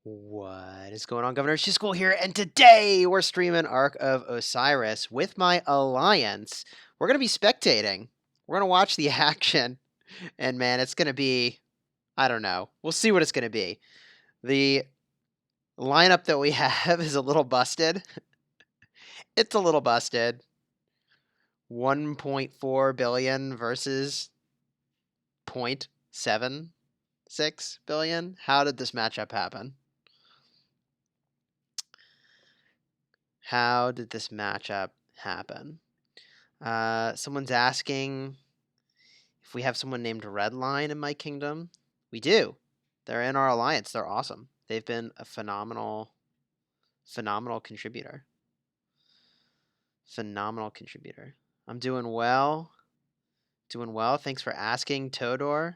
What is going on, Governor Chisgule here, and today we're streaming Ark of Osiris with my alliance. We're going to be spectating. We're going to watch the action, and man, it's going to be, I don't know. We'll see what it's going to be. The lineup that we have is a little busted. It's a little busted. 1.4 billion versus 0.76 billion. How did this matchup happen? How did this matchup happen? Someone's asking if we have someone named Redline in my kingdom. We do. They're in our alliance. They're awesome. They've been a phenomenal contributor. Phenomenal contributor. I'm doing well. Doing well. Thanks for asking, Todor.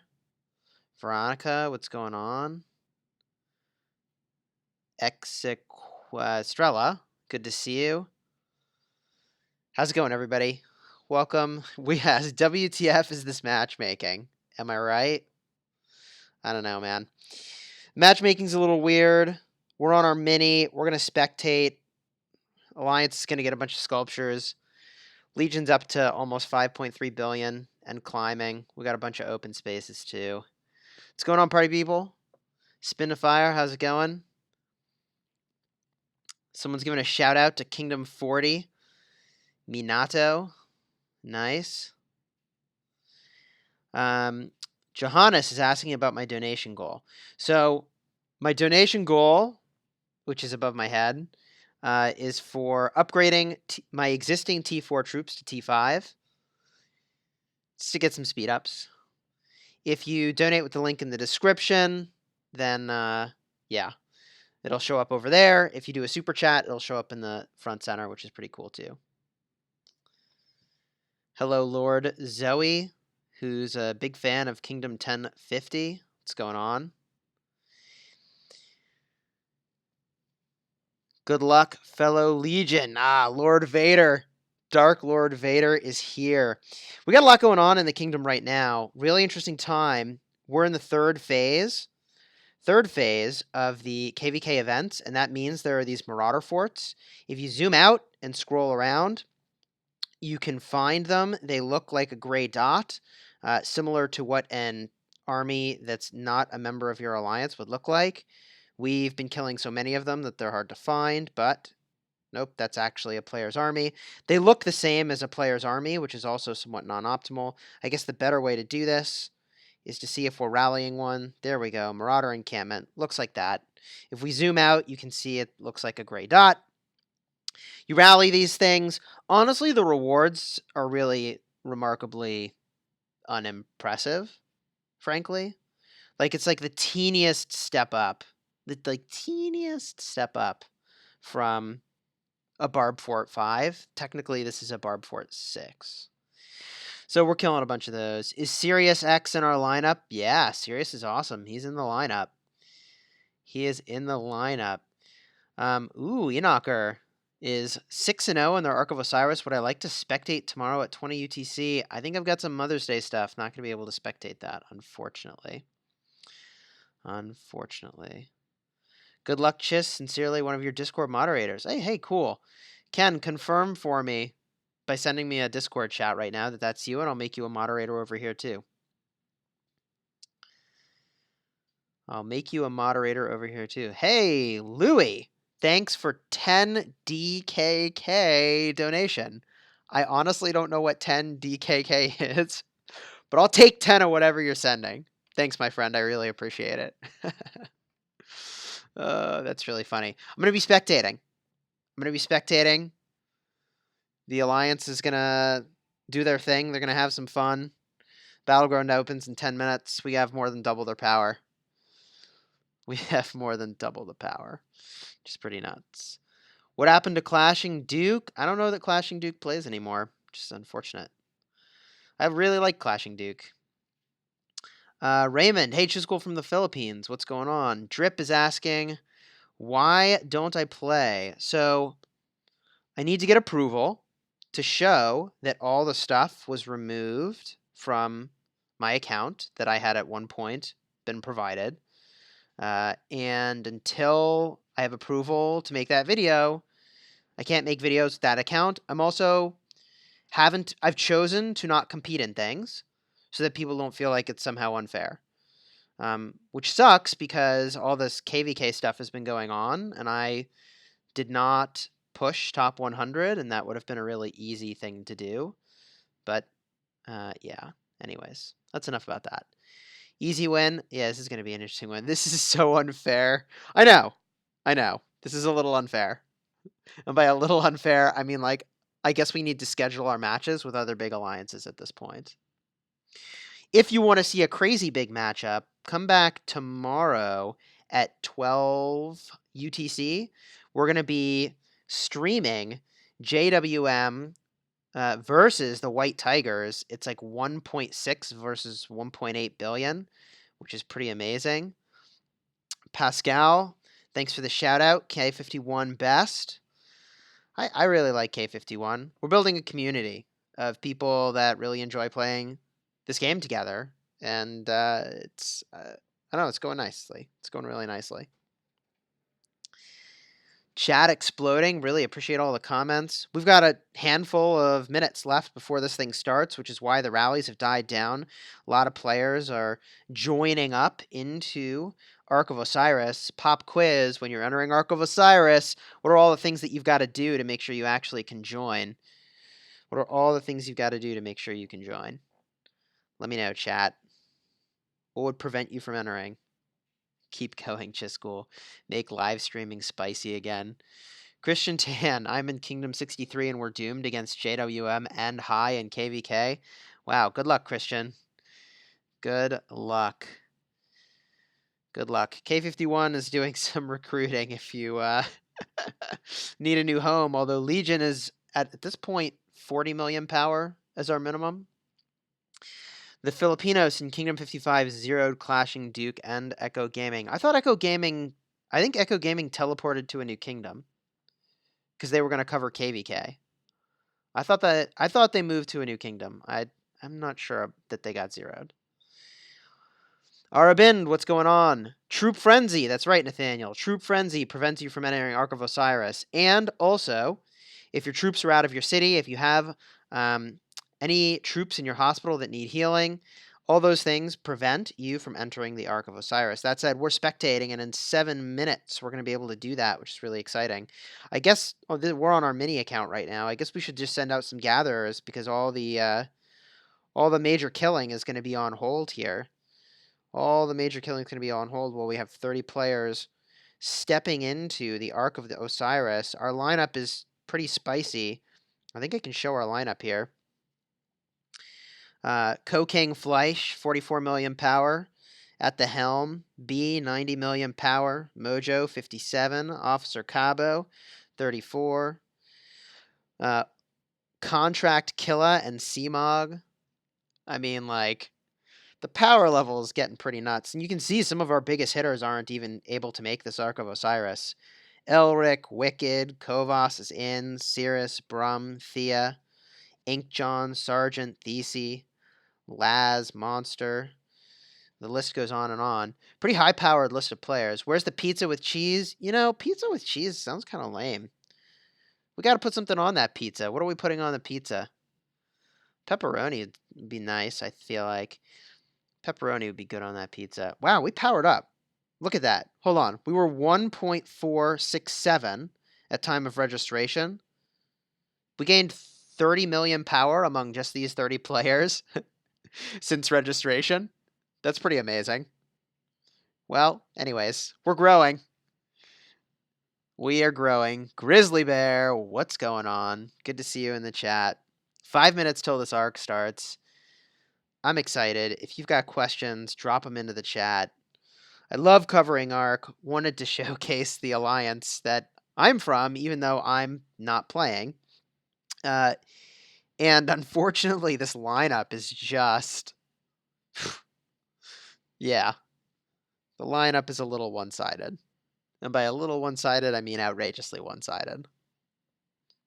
Veronica, what's going on? Estrella, good to see you. How's it going, everybody? Welcome. We has WTF is this matchmaking? Am I right? I don't know, man. Matchmaking's a little weird. We're on our mini. We're gonna spectate. Alliance is gonna get a bunch of sculptures. Legion's up to almost 5.3 billion and climbing. We got a bunch of open spaces too. What's going on, party people? Spin to Fire, how's it going? Someone's giving a shout out to Kingdom 40. Minato. Nice. Johannes is asking about my donation goal. So my donation goal, which is above my head, is for upgrading my existing T4 troops to T5 just to get some speed ups. If you donate with the link in the description, then yeah, it'll show up over there. If you do a super chat, it'll show up in the front center, which is pretty cool too. Hello, Lord Zoe, who's a big fan of Kingdom 1050. What's going on? Good luck, fellow Legion. Lord Vader. Dark Lord Vader is here. We got a lot going on in the kingdom right now. Really interesting time. We're in the third phase of the KVK events, and that means there are these Marauder forts. If you zoom out and scroll around, you can find them. They look like a gray dot, similar to what an army that's not a member of your alliance would look like. We've been killing so many of them that they're hard to find, but nope, that's actually a player's army. They look the same as a player's army, which is also somewhat non-optimal. I guess the better way to do this is to see if we're rallying one. There we go, Marauder encampment. Looks like that. If we zoom out, you can see it looks like a gray dot. You rally these things. Honestly, the rewards are really remarkably unimpressive, frankly. Like, it's like the teeniest step up. The teeniest step up from a Barb Fort 5. Technically, this is a Barb Fort 6. So we're killing a bunch of those. Is Sirius X in our lineup? Yeah, Sirius is awesome. He's in the lineup. He is in the lineup. Enocher is 6-0 in their Ark of Osiris. Would I like to spectate tomorrow at 20 UTC? I think I've got some Mother's Day stuff. Not going to be able to spectate that, unfortunately. Good luck, Chis. Sincerely, one of your Discord moderators. Hey, cool. Ken, confirm for me by sending me a Discord chat right now that that's you, and I'll make you a moderator over here, too. Hey, Louie. Thanks for 10 DKK donation. I honestly don't know what 10 DKK is, but I'll take 10 of whatever you're sending. Thanks, my friend. I really appreciate it. That's really funny. I'm going to be spectating. The Alliance is going to do their thing. They're going to have some fun. Battleground opens in 10 minutes. We have more than double their power. Which is pretty nuts. What happened to Clashing Duke? I don't know that Clashing Duke plays anymore. Just unfortunate. I really like Clashing Duke. Raymond, hey, Chisgule from the Philippines. What's going on? Drip is asking, why don't I play? So I need to get approval to show that all the stuff was removed from my account that I had at one point been provided. And until I have approval to make that video, I can't make videos with that account. I've chosen to not compete in things so that people don't feel like it's somehow unfair. Which sucks because all this KVK stuff has been going on, and I did not push top 100, and that would have been a really easy thing to do. But, yeah. Anyways, that's enough about that. Easy win. Yeah, this is going to be an interesting one. This is so unfair. I know. This is a little unfair. And by a little unfair, I mean, like, I guess we need to schedule our matches with other big alliances at this point. If you want to see a crazy big matchup, come back tomorrow at 12 UTC. We're going to be streaming JWM versus the White Tigers. It's like 1.6 versus 1.8 billion, which is pretty amazing. Pascal, thanks for the shout out. K51 best. I really like K51. We're building a community of people that really enjoy playing this game together, and it's I don't know, it's going nicely. It's going really nicely. Chat exploding. Really appreciate all the comments. We've got a handful of minutes left before this thing starts, which is why the rallies have died down. A lot of players are joining up into Ark of Osiris. Pop quiz, when you're entering Ark of Osiris, what are all the things that you've got to do to make sure you actually can join? What are all the things you've got to do to make sure you can join? Let me know, chat. What would prevent you from entering? Keep going, Chisgule. Make live streaming spicy again. Christian Tan, I'm in Kingdom 63 and we're doomed against JWM and High and KVK. Wow, good luck, Christian. Good luck. Good luck. K51 is doing some recruiting if you need a new home, although Legion is, at this point, 40 million power as our minimum. The Filipinos in Kingdom 55 zeroed Clashing Duke and Echo Gaming. I think Echo Gaming teleported to a new kingdom because they were going to cover KVK. I thought they moved to a new kingdom. I'm not sure that they got zeroed. Arabind, what's going on? Troop Frenzy. That's right, Nathaniel. Troop Frenzy prevents you from entering Ark of Osiris. And also, if your troops are out of your city, if you have any troops in your hospital that need healing, all those things prevent you from entering the Ark of Osiris. That said, we're spectating, and in 7 minutes, we're going to be able to do that, which is really exciting. I guess we're on our mini account right now. I guess we should just send out some gatherers because all the major killing is going to be on hold here. All the major killing is going to be on hold while we have 30 players stepping into the Ark of the Osiris. Our lineup is pretty spicy. I think I can show our lineup here. Co-King Fleisch, 44 million power. At the helm, B, 90 million power. Mojo, 57. Officer Cabo, 34. Contract Killa and CMOG. I mean, like, the power level is getting pretty nuts. And you can see some of our biggest hitters aren't even able to make this Ark of Osiris. Elric, Wicked, Kovas is in. Cirrus, Brum, Thea, Inkjohn, Sergeant, Thesey, Laz, Monster. The list goes on and on. Pretty high-powered list of players. Where's the pizza with cheese? You know, pizza with cheese sounds kind of lame. We got to put something on that pizza. What are we putting on the pizza? Pepperoni would be nice, I feel like. Pepperoni would be good on that pizza. Wow, we powered up. Look at that. Hold on. We were 1.467 at time of registration. We gained 30 million power among just these 30 players since registration. That's pretty amazing. Well, anyways, we're growing. We are growing. Grizzly Bear, what's going on? Good to see you in the chat. 5 minutes till this arc starts. I'm excited. If you've got questions, drop them into the chat. I love covering Ark. Wanted to showcase the alliance that I'm from, even though I'm not playing. And unfortunately, this lineup is just... yeah. The lineup is a little one-sided. And by a little one-sided, I mean outrageously one-sided.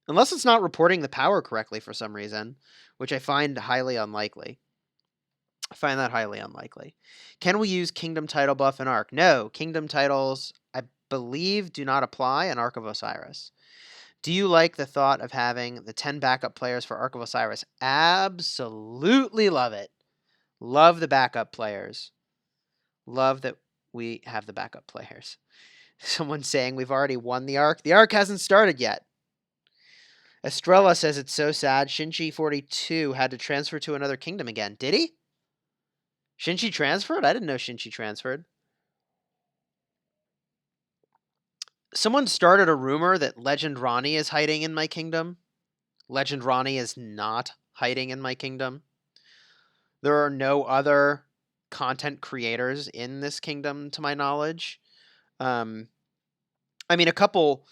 Unless it's not reporting the power correctly for some reason, which I find highly unlikely. I find that highly unlikely. Can we use kingdom title buff in Ark? No, kingdom titles, I believe, do not apply in Ark of Osiris. Do you like the thought of having the 10 backup players for Ark of Osiris? Absolutely love it. Love the backup players. Love that we have the backup players. Someone's saying we've already won the Ark. The Ark hasn't started yet. Estrella says it's so sad. Shinji 42 had to transfer to another kingdom again. Did he? Shinji transferred? I didn't know Shinji transferred. Someone started a rumor that Legend Ronnie is hiding in my kingdom. Legend Ronnie is not hiding in my kingdom. There are no other content creators in this kingdom, to my knowledge. I mean, a couple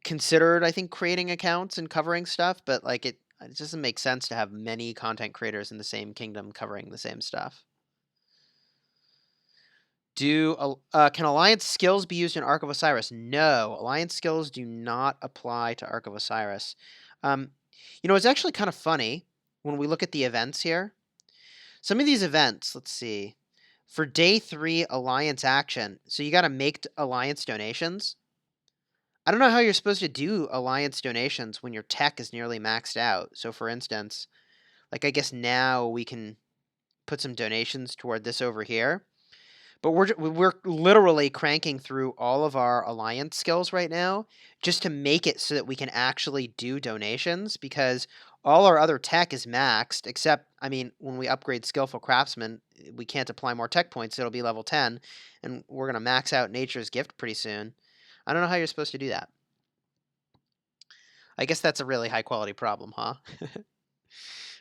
considered, I think, creating accounts and covering stuff, but like it doesn't make sense to have many content creators in the same kingdom covering the same stuff. Can Alliance skills be used in Ark of Osiris? No, Alliance skills do not apply to Ark of Osiris. It's actually kind of funny when we look at the events here. Some of these events, let's see, for day 3 Alliance action, so you got to make Alliance donations. I don't know how you're supposed to do Alliance donations when your tech is nearly maxed out. So for instance, like I guess now we can put some donations toward this over here. But we're literally cranking through all of our Alliance skills right now just to make it so that we can actually do donations, because all our other tech is maxed, except, I mean, when we upgrade Skillful Craftsman, we can't apply more tech points, so it'll be level 10, and we're going to max out Nature's Gift pretty soon. I don't know how you're supposed to do that. I guess that's a really high-quality problem, huh?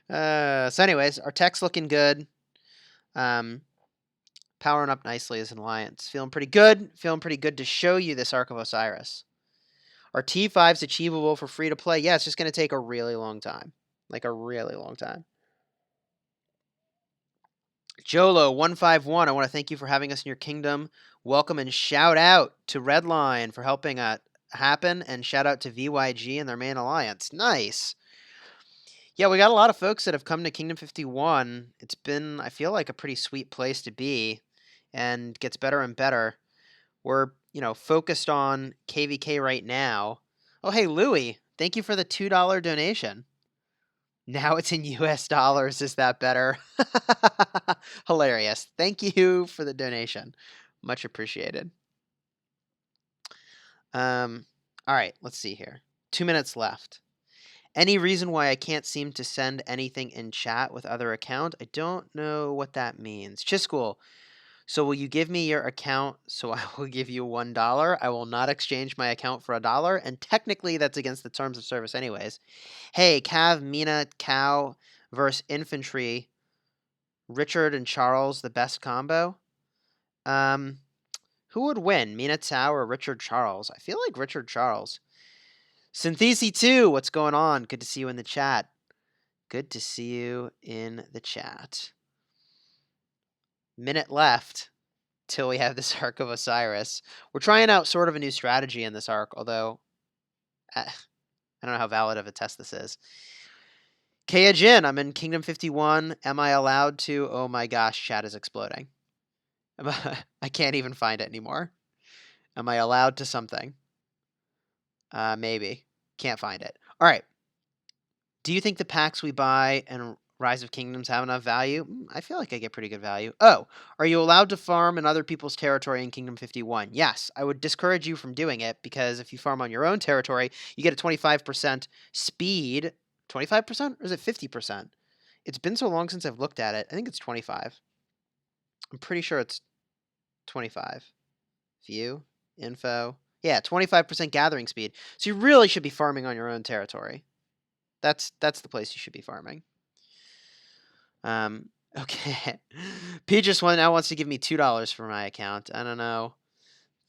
So anyways, our tech's looking good. Powering up nicely as an Alliance. Feeling pretty good. Feeling pretty good to show you this Ark of Osiris. Are T5s achievable for free to play? Yeah, it's just going to take a really long time. Like a really long time. Jolo151, I want to thank you for having us in your kingdom. Welcome and shout out to Redline for helping happen, and shout out to VYG and their main alliance. Nice. Yeah, we got a lot of folks that have come to Kingdom 51. It's been, I feel like, a pretty sweet place to be, and gets better and better. We're, focused on KVK right now. Oh, hey, Louie, thank you for the $2 donation. Now it's in US dollars. Is that better? Hilarious. Thank you for the donation. Much appreciated. All right, let's see here. 2 minutes left. Any reason why I can't seem to send anything in chat with other account? I don't know what that means. Chisgule, so will you give me your account so I will give you $1? I will not exchange my account for $1, and technically that's against the terms of service anyways. Hey, Cav, Mina, Cow versus Infantry. Richard and Charles, the best combo? Who would win, Mina Tao or Richard Charles? I feel like Richard Charles. Synthesi2, what's going on? Good to see you in the chat. Good to see you in the chat. Minute left till we have this Ark of Osiris. We're trying out sort of a new strategy in this Ark, although I don't know how valid of a test this is. Kea Jin, I'm in Kingdom 51. Am I allowed to? Oh my gosh, chat is exploding. I can't even find it anymore. Am I allowed to something? Maybe. Can't find it. All right. Do you think the packs we buy and Rise of Kingdoms have enough value? I feel like I get pretty good value. Oh, are you allowed to farm in other people's territory in Kingdom 51? Yes, I would discourage you from doing it, because if you farm on your own territory, you get a 25% speed. 25%? Or is it 50%? It's been so long since I've looked at it. I think it's 25. I'm pretty sure it's 25. View, info. Yeah, 25% gathering speed. So you really should be farming on your own territory. That's the place you should be farming. Okay. Peaches one now wants to give me $2 for my account. I don't know.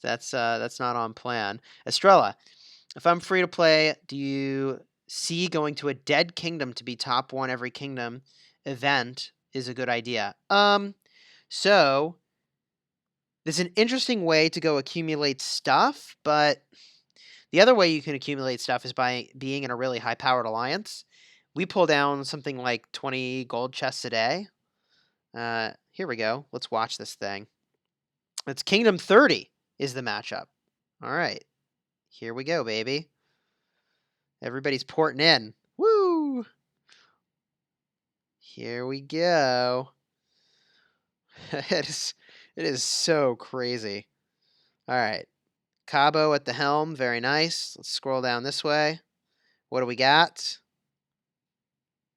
That's not on plan. Estrella, if I'm free to play, do you see going to a dead kingdom to be top 1 every kingdom event is a good idea? So there's an interesting way to go accumulate stuff, but the other way you can accumulate stuff is by being in a really high-powered alliance. We pull down something like 20 gold chests a day. Here we go. Let's watch this thing. It's Kingdom 30 is the matchup. All right. Here we go, baby. Everybody's porting in. Woo! Here we go. It is so crazy. All right. Cabo at the helm. Very nice. Let's scroll down this way. What do we got?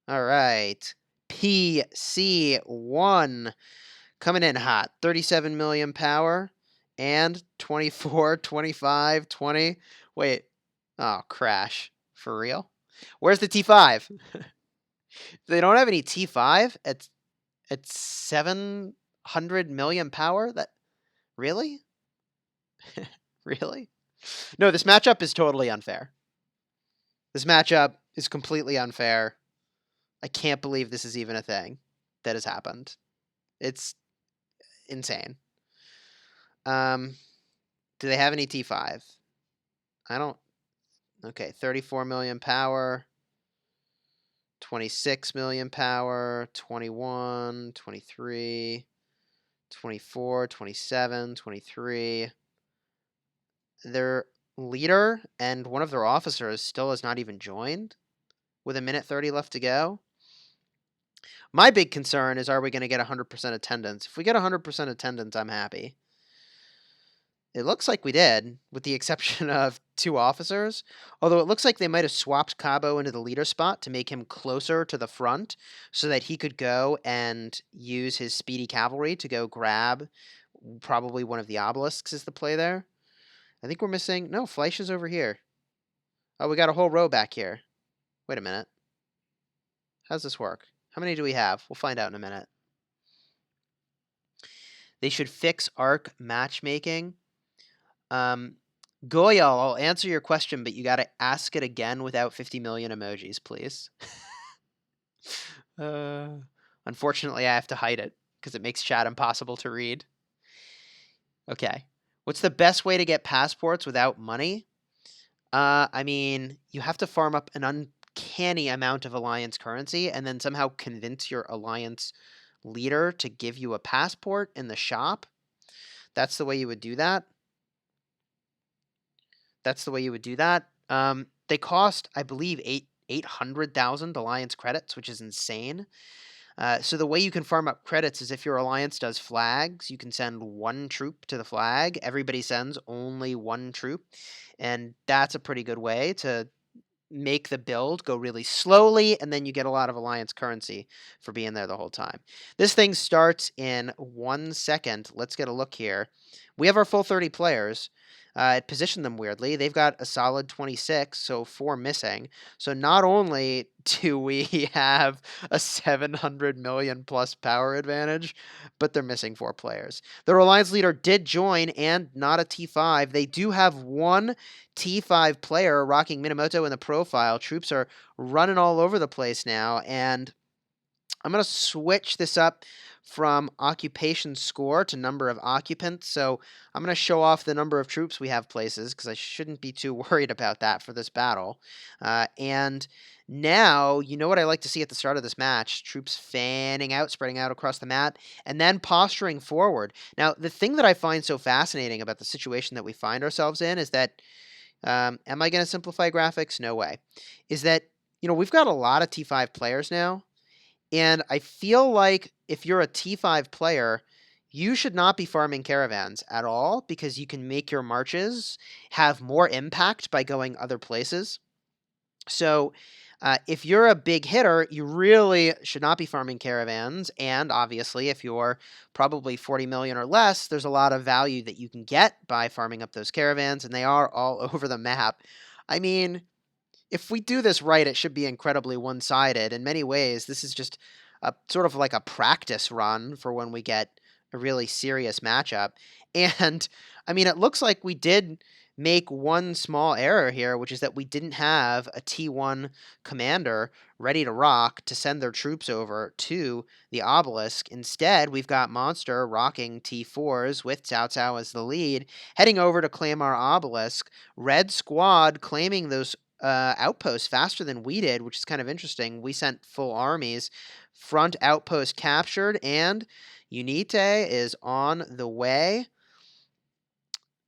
All right. PC1 coming in hot. 37 million power and 24, 25, 20. Wait. Oh, crash. For real? Where's the T5? They don't have any T5 at 700 million power? That really? Really? No, this matchup is totally unfair. This matchup is completely unfair. I can't believe this is even a thing that has happened. It's insane. Do they have any T5? I don't. Okay, 34 million power. 26 million power. 21, 23, 24, 27, 23. Their leader and one of their officers still has not even joined with 1:30 left to go. My big concern is, are we going to get 100% attendance? If we get 100% attendance, I'm happy. It looks like we did, with the exception of 2 officers. Although it looks like they might have swapped Cabo into the leader spot to make him closer to the front so that he could go and use his speedy cavalry to go grab probably one of the obelisks is the play there. I think we're missing... No, Fleisch is over here. Oh, we got a whole row back here. Wait a minute. How's this work? How many do we have? We'll find out in a minute. They should fix Ark matchmaking. Goyal, I'll answer your question, but you got to ask it again without 50 million emojis, please. Unfortunately, I have to hide it because it makes chat impossible to read. Okay. What's the best way to get passports without money? I mean, you have to farm up an uncanny amount of alliance currency and then somehow convince your alliance leader to give you a passport in the shop. That's the way you would do that. They cost, I believe, 800,000 alliance credits, which is insane. So the way you can farm up credits is if your alliance does flags, you can send 1 troop to the flag. Everybody sends only 1 troop. And that's a pretty good way to make the build go really slowly, and then you get a lot of alliance currency for being there the whole time. This thing starts in 1 second. Let's get a look here. We have our full 30 players. It positioned them weirdly. They've got a solid 26, so 4 missing. So not only do we have a 700 million plus power advantage, but they're missing 4 players. Their alliance leader did join, and not a T5. They do have 1 T5 player rocking Minamoto in the profile. Troops are running all over the place now, and I'm going to switch this up from occupation score to number of occupants. So I'm going to show off the number of troops we have places because I shouldn't be too worried about that for this battle. And now, you know what I like to see at the start of this match? Troops fanning out, spreading out across the map, and then posturing forward. Now, the thing that I find so fascinating about the situation that we find ourselves in is that, am I going to simplify graphics? No way. Is that, we've got a lot of T5 players now. And I feel like if you're a T5 player, you should not be farming caravans at all because you can make your marches have more impact by going other places. So if you're a big hitter, you really should not be farming caravans. And obviously, if you're probably 40 million or less, there's a lot of value that you can get by farming up those caravans, and they are all over the map. I mean, if we do this right, it should be incredibly one-sided. In many ways, this is just a sort of like a practice run for when we get a really serious matchup. And, I mean, it looks like we did make one small error here, which is that we didn't have a T1 commander ready to rock to send their troops over to the obelisk. Instead, we've got Monster rocking T4s with Cao Cao as the lead, heading over to claim our obelisk. Red Squad claiming those outposts faster than we did, which is kind of interesting. We sent full armies Front outpost captured, and Unite is on the way.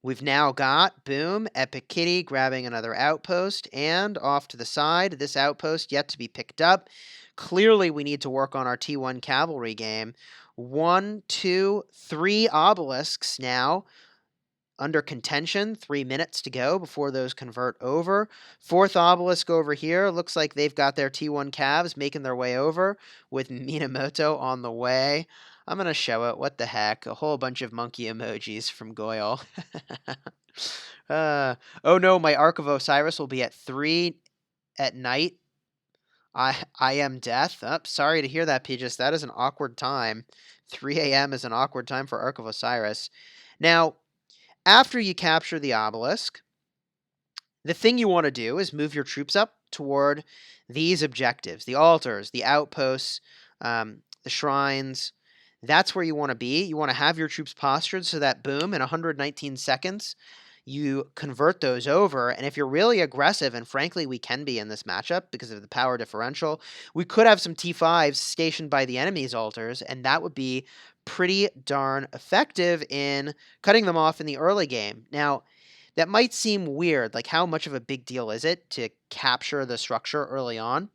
We've now got, boom, Epic Kitty grabbing another outpost, and off to the side, this outpost yet to be picked up. Clearly, we need to work on our T1 cavalry game. 1, 2, 3 obelisks now under contention. 3 minutes to go before those convert over. 4th obelisk over here. Looks like they've got their T1 calves making their way over with Minamoto on the way. I'm going to show it. What the heck? A whole bunch of monkey emojis from Goyle. Oh no, my Ark of Osiris will be at 3 at night. I am death. Oh, sorry to hear that, Peaches. That is an awkward time. 3 a.m. is an awkward time for Ark of Osiris. Now, after you capture the obelisk, the thing you want to do is move your troops up toward these objectives, the altars, the outposts, the shrines. That's where you want to be. You want to have your troops postured so that, boom, in 119 seconds, you convert those over. And if you're really aggressive, and frankly we can be in this matchup because of the power differential, we could have some T5s stationed by the enemy's altars, and that would be pretty darn effective in cutting them off in the early game. Now, that might seem weird, like how much of a big deal is it to capture the structure early on?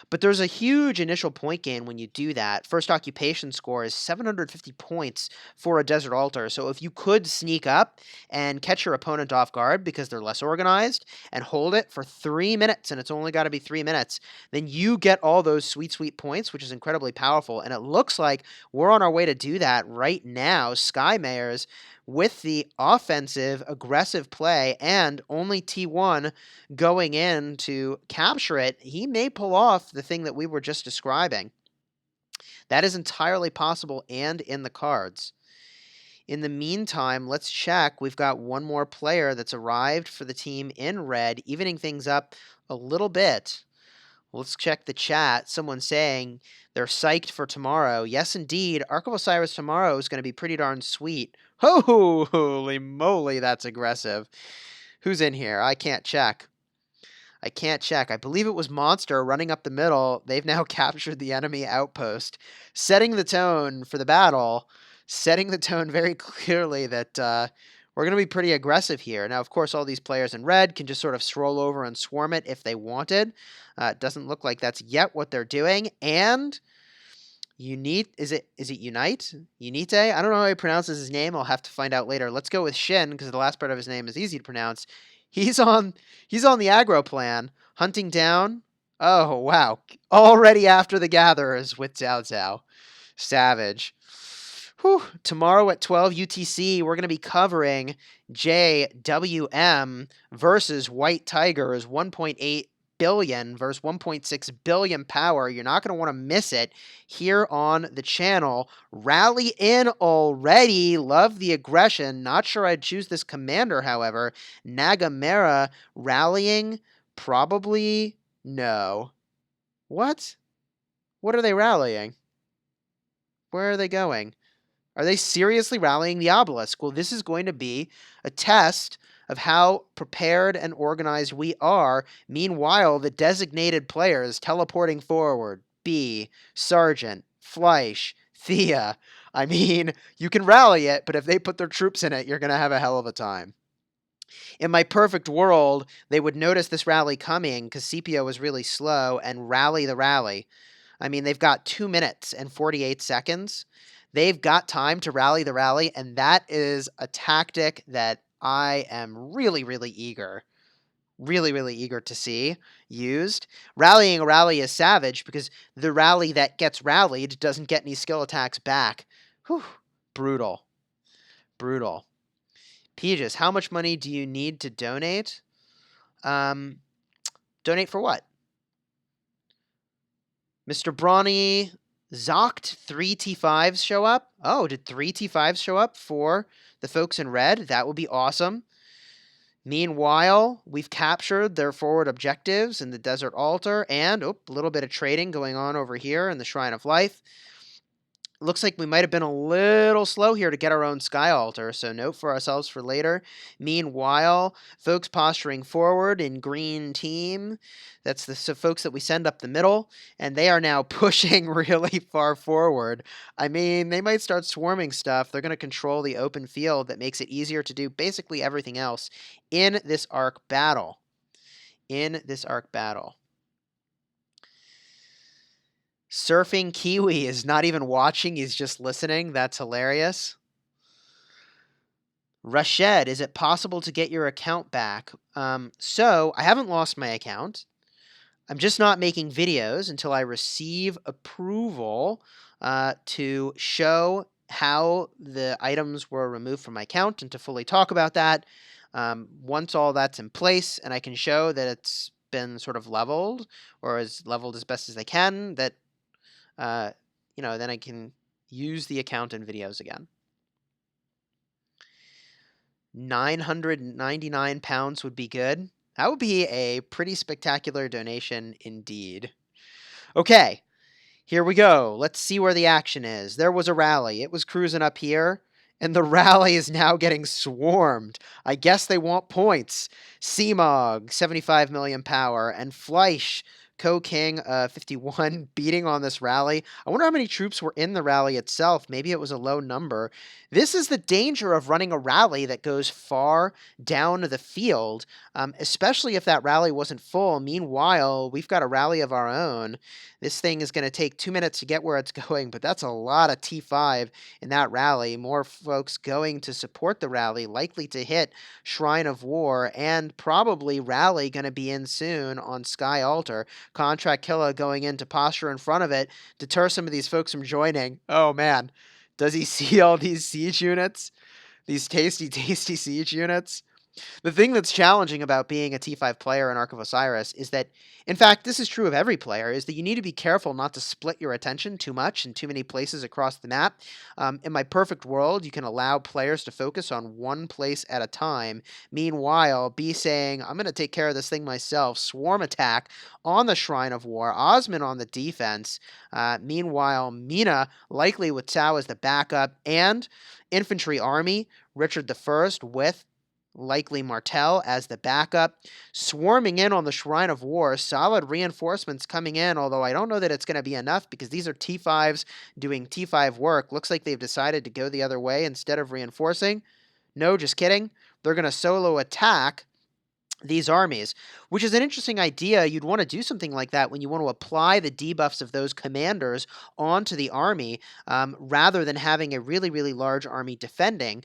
But there's a huge initial point gain when you do that. First occupation score is 750 points for a desert altar. So if you could sneak up and catch your opponent off guard because they're less organized and hold it for 3 minutes, and it's only got to be 3 minutes, then you get all those sweet, sweet points, which is incredibly powerful. And it looks like we're on our way to do that right now. Sky Mayors with the offensive, aggressive play and only T1 going in to capture it, he may pull off the thing that we were just describing. That is entirely possible and in the cards. In the meantime, let's check. We've got one more player that's arrived for the team in red, evening things up a little bit. Let's check the chat. Someone saying they're psyched for tomorrow. Yes, indeed. Ark of Osiris tomorrow is going to be pretty darn sweet. Holy moly, that's aggressive. Who's in here? I can't check. I believe it was Monster running up the middle. They've now captured the enemy outpost, setting the tone for the battle, setting the tone very clearly that we're going to be pretty aggressive here. Now, of course, all these players in red can just sort of stroll over and swarm it if they wanted. It doesn't look like that's yet what they're doing. And Unite, is it Unite? Unite? I don't know how he pronounces his name. I'll have to find out later. Let's go with Shin because the last part of his name is easy to pronounce. He's on the aggro plan, hunting down. Oh, wow. Already after the gatherers with Cao Cao. Savage. Whew. Tomorrow at 12 UTC, we're going to be covering JWM versus White Tigers, 1.8 billion versus 1.6 billion power. You're not going to want to miss it here on the channel. Rally in already. Love the aggression. Not sure I'd choose this commander, however. Nagamera rallying? Probably no. What? What are they rallying? Where are they going? Are they seriously rallying the obelisk? Well, this is going to be a test of how prepared and organized we are. Meanwhile, the designated players teleporting forward. B, Sergeant, Fleisch, Thea. I mean, you can rally it, but if they put their troops in it, you're going to have a hell of a time. In my perfect world, they would notice this rally coming because Scipio was really slow and rally the rally. I mean, they've got 2 minutes and 48 seconds. They've got time to rally the rally, and that is a tactic that I am really, really eager to see used. Rallying a rally is savage because the rally that gets rallied doesn't get any skill attacks back. Whew. Brutal. Peaches, how much money do you need to donate? Donate for what? Mr. Brawny Zocked, 3 T5s show up. Oh, did 3 T5s show up for the folks in red? That would be awesome. Meanwhile, we've captured their forward objectives in the Desert Altar, and a little bit of trading going on over here in the Shrine of Life. Looks like we might have been a little slow here to get our own Sky Altar, so note for ourselves for later. Meanwhile, folks posturing forward in green team, that's the folks that we send up the middle, and they are now pushing really far forward. I mean, they might start swarming stuff. They're going to control the open field that makes it easier to do basically everything else in this Ark battle. Surfing Kiwi is not even watching, he's just listening. That's hilarious. Rashed, is it possible to get your account back? So, I haven't lost my account. I'm just not making videos until I receive approval to show how the items were removed from my account and to fully talk about that. Once all that's in place and I can show that it's been sort of leveled or as leveled as best as I can, that then I can use the account in videos again. £999 would be good. That would be a pretty spectacular donation indeed. Okay, here we go. Let's see where the action is. There was a rally. It was cruising up here, and the rally is now getting swarmed. I guess they want points. Seamog, 75 million power, and Fleisch, Co-King 51 beating on this rally. I wonder how many troops were in the rally itself. Maybe it was a low number. This is the danger of running a rally that goes far down the field, especially if that rally wasn't full. Meanwhile, we've got a rally of our own. This thing is going to take 2 minutes to get where it's going, but that's a lot of T5 in that rally. More folks going to support the rally, likely to hit Shrine of War, and probably rally going to be in soon on Sky Altar. Contract Killer going in to posture in front of it, deter some of these folks from joining. Oh man, does he see all these siege units? These tasty, tasty siege units? The thing that's challenging about being a T5 player in Ark of Osiris is that, in fact, this is true of every player, is that you need to be careful not to split your attention too much in too many places across the map. In my perfect world, you can allow players to focus on one place at a time. Meanwhile, be saying, I'm going to take care of this thing myself. Swarm attack on the Shrine of War. Osman on the defense. Meanwhile, Mina, likely with Tau as the backup, and infantry army, Richard I with likely Martel as the backup, swarming in on the Shrine of War. Solid reinforcements coming in, although I don't know that it's going to be enough because these are T5s doing T5 work. Looks like they've decided to go the other way instead of reinforcing. No, just kidding. They're going to solo attack these armies, which is an interesting idea. You'd want to do something like that when you want to apply the debuffs of those commanders onto the army, rather than having a really, really large army defending.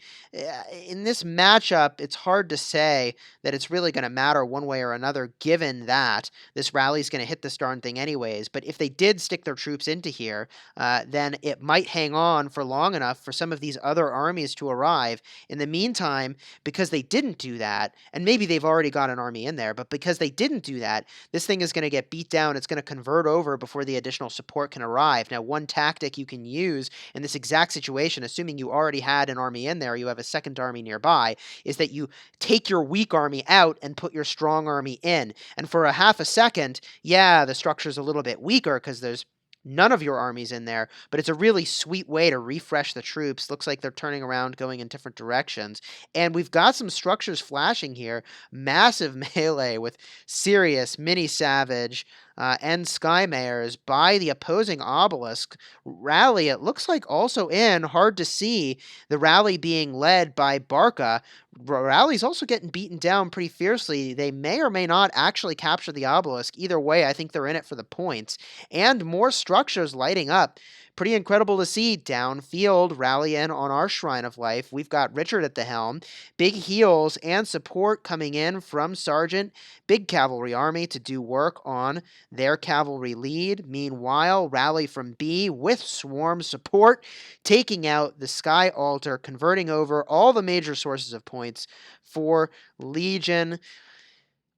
In this matchup, it's hard to say that it's really going to matter one way or another, given that this rally is going to hit this darn thing anyways. But if they did stick their troops into here, then it might hang on for long enough for some of these other armies to arrive. In the meantime, because they didn't do that, and maybe they've already got an army in there, but because they didn't do that, this thing is going to get beat down. It's going to convert over before the additional support can arrive. Now, one tactic you can use in this exact situation, assuming you already had an army in there, you have a second army nearby, is that you take your weak army out and put your strong army in. And for a half a second, yeah, the structure's a little bit weaker because there's none of your armies in there, but it's a really sweet way to refresh the troops. Looks like they're turning around, going in different directions. And we've got some structures flashing here. Massive melee with Sirius, Mini Savage, and Sky Mayors by the opposing obelisk. Rally, it looks like also in, hard to see, the rally being led by Barca. Rally's also getting beaten down pretty fiercely. They may or may not actually capture the obelisk. Either way, I think they're in it for the points. And more structures lighting up. Pretty incredible to see. Downfield, rally in on our Shrine of Life. We've got Richard at the helm. Big heals and support coming in from Sergeant. Big cavalry army to do work on their cavalry lead. Meanwhile, rally from B with swarm support, taking out the Sky Altar, converting over all the major sources of points for Legion.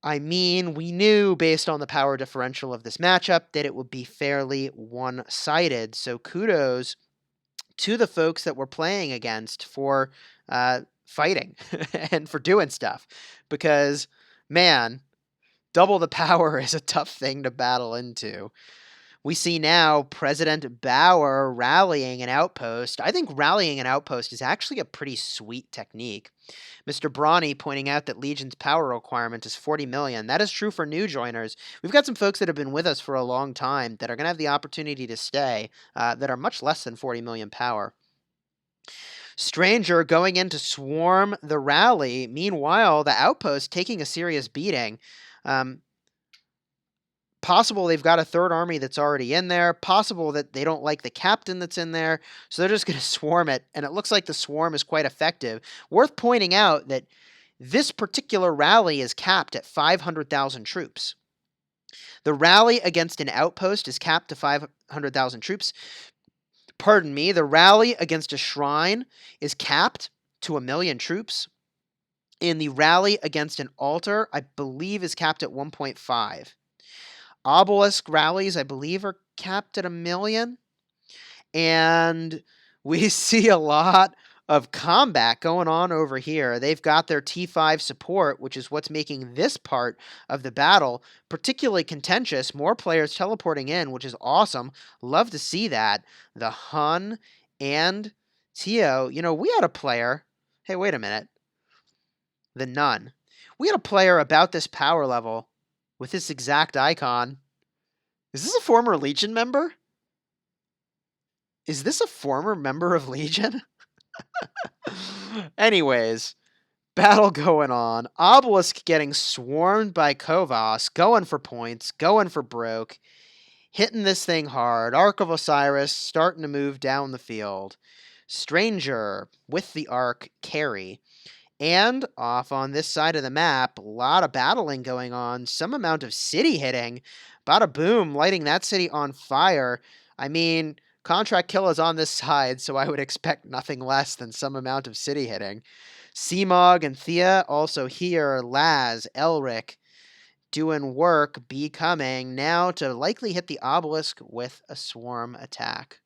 I mean, we knew based on the power differential of this matchup that it would be fairly one-sided. So kudos to the folks that we're playing against for fighting and for doing stuff. Because, man, double the power is a tough thing to battle into. We see now President Bauer rallying an outpost. I think rallying an outpost is actually a pretty sweet technique. Mr. Brawny pointing out that Legion's power requirement is 40 million. That is true for new joiners. We've got some folks that have been with us for a long time that are going to have the opportunity to stay that are much less than 40 million power. Stranger going in to swarm the rally. Meanwhile, the outpost taking a serious beating. Possible they've got a third army that's already in there. Possible that they don't like the captain that's in there. So they're just going to swarm it. And it looks like the swarm is quite effective. Worth pointing out that this particular rally is capped at 500,000 troops. The rally against an outpost is capped to 500,000 troops. Pardon me, the rally against a shrine is capped to 1 million troops. And the rally against an altar, I believe, is capped at 1.5. Obelisk rallies, I believe, are capped at 1 million. And we see a lot of combat going on over here. They've got their T5 support, which is what's making this part of the battle particularly contentious. More players teleporting in, which is awesome. Love to see that. The Hun and Tio. You know, we had a player. Hey, wait a minute. The Nun. We had a player about this power level with this exact icon. Is this a former Legion member? Is this a former member of Legion? Anyways, battle going on. Obelisk getting swarmed by Kovas, going for points, going for broke, hitting this thing hard. Ark of Osiris starting to move down the field. Stranger with the Ark carry. And off on this side of the map, a lot of battling going on, some amount of city hitting. Bada boom, lighting that city on fire. I mean, Contract Kill is on this side, so I would expect nothing less than some amount of city hitting. Seamog and Thea also here. Laz, Elric doing work, becoming now to likely hit the obelisk with a swarm attack.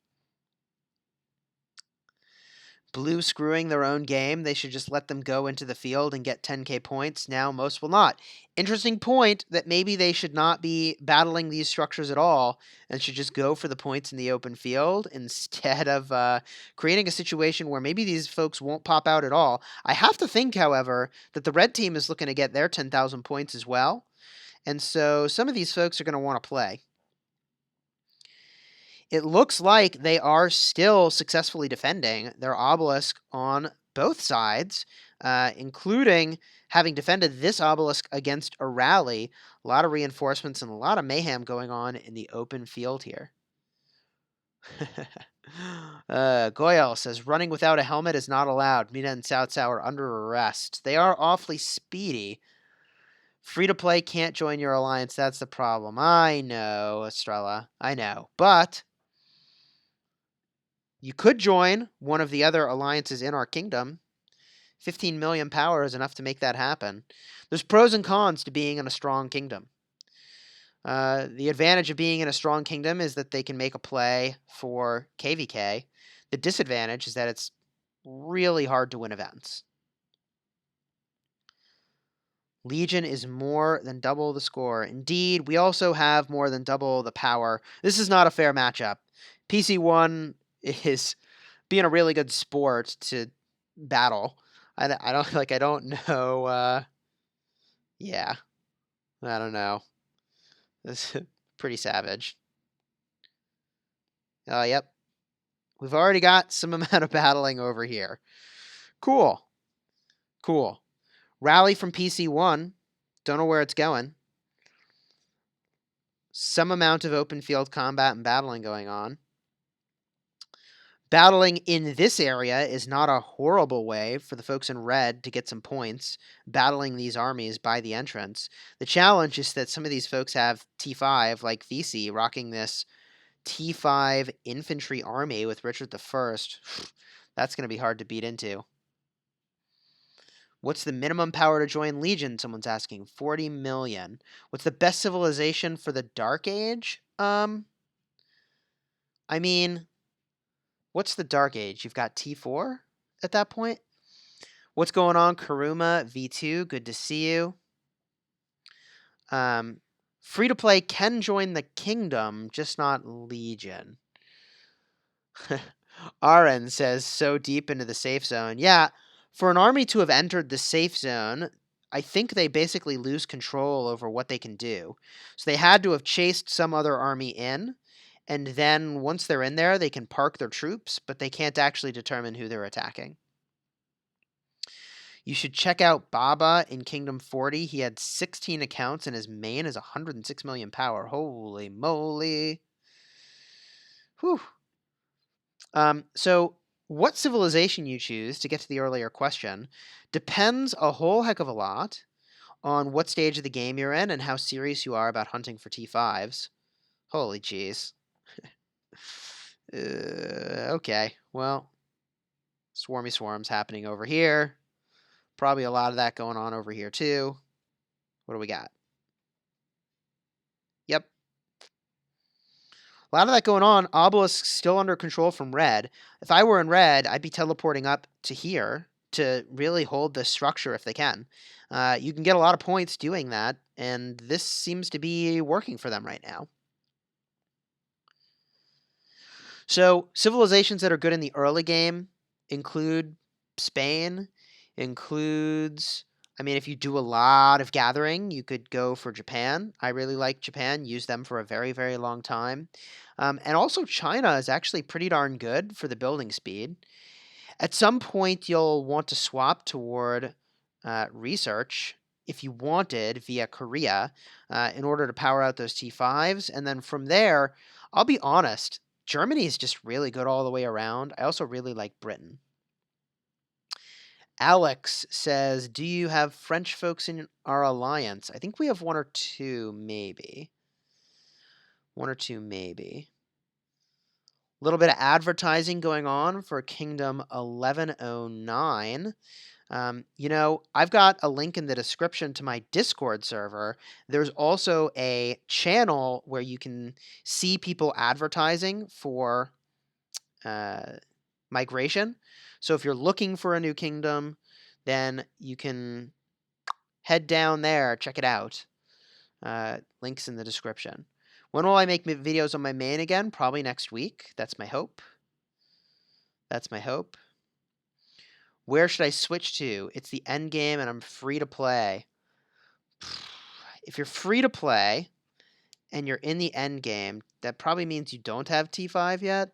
Blue screwing their own game. They should just let them go into the field and get 10k points. Now most will not. Interesting point that maybe they should not be battling these structures at all and should just go for the points in the open field instead of creating a situation where maybe these folks won't pop out at all. I have to think, however, that the red team is looking to get their 10,000 points as well. And so some of these folks are going to want to play. It looks like they are still successfully defending their obelisk on both sides, including having defended this obelisk against a rally. A lot of reinforcements and a lot of mayhem going on in the open field here. Goyal says, running without a helmet is not allowed. Mina and Cao Cao are under arrest. They are awfully speedy. Free-to-play can't join your alliance. That's the problem. I know, Estrella. I know. But you could join one of the other alliances in our kingdom. 15 million power is enough to make that happen. There's pros and cons to being in a strong kingdom. The advantage of being in a strong kingdom is that they can make a play for KVK. The disadvantage is that it's really hard to win events. Legion is more than double the score. Indeed, we also have more than double the power. This is not a fair matchup. PC1 is being a really good sport to battle. I don't know. Yeah, I don't know. This is pretty savage. Yep. We've already got some amount of battling over here. Cool. Cool. Rally from PC1. Don't know where it's going. Some amount of open field combat and battling going on. Battling in this area is not a horrible way for the folks in red to get some points, battling these armies by the entrance. The challenge is that some of these folks have T5, like VC, rocking this T5 infantry army with Richard I. That's going to be hard to beat into. What's the minimum power to join Legion? Someone's asking. 40 million. What's the best civilization for the Dark Age? I mean, what's the Dark Age? You've got T4 at that point? What's going on? Karuma, V2, good to see you. Free-to-play can join the kingdom, just not Legion. Aren says, so deep into the safe zone. Yeah, for an army to have entered the safe zone, I think they basically lose control over what they can do. So they had to have chased some other army in, and then once they're in there, they can park their troops, but they can't actually determine who they're attacking. You should check out Baba in Kingdom 40. He had 16 accounts, and his main is 106 million power. Holy moly. Whew. So what civilization you choose, to get to the earlier question, depends a whole heck of a lot on what stage of the game you're in and how serious you are about hunting for T5s. Holy jeez. Okay, well, swarmy swarms happening over here. Probably a lot of that going on over here too. What do we got? Yep. A lot of that going on. Obelisk still under control from red. If I were in red, I'd be teleporting up to here to really hold this structure if they can. You can get a lot of points doing that, and this seems to be working for them right now. So civilizations that are good in the early game include Spain, includes, I mean, if you do a lot of gathering, you could go for Japan. I really like Japan, use them for a very, very long time. And also China is actually pretty darn good for the building speed. At some point, you'll want to swap toward research if you wanted via Korea in order to power out those T5s. And then from there, I'll be honest, Germany is just really good all the way around. I also really like Britain. Alex says, do you have French folks in our alliance? I think we have one or two, maybe. One or two, maybe. A little bit of advertising going on for Kingdom 1109. I've got a link in the description to my Discord server. There's also a channel where you can see people advertising for migration. So if you're looking for a new kingdom, then you can head down there, check it out. Links in the description. When will I make videos on my main again? Probably next week. That's my hope. That's my hope. Where should I switch to? It's the end game and I'm free to play. If you're free to play and you're in the end game, that probably means you don't have T5 yet.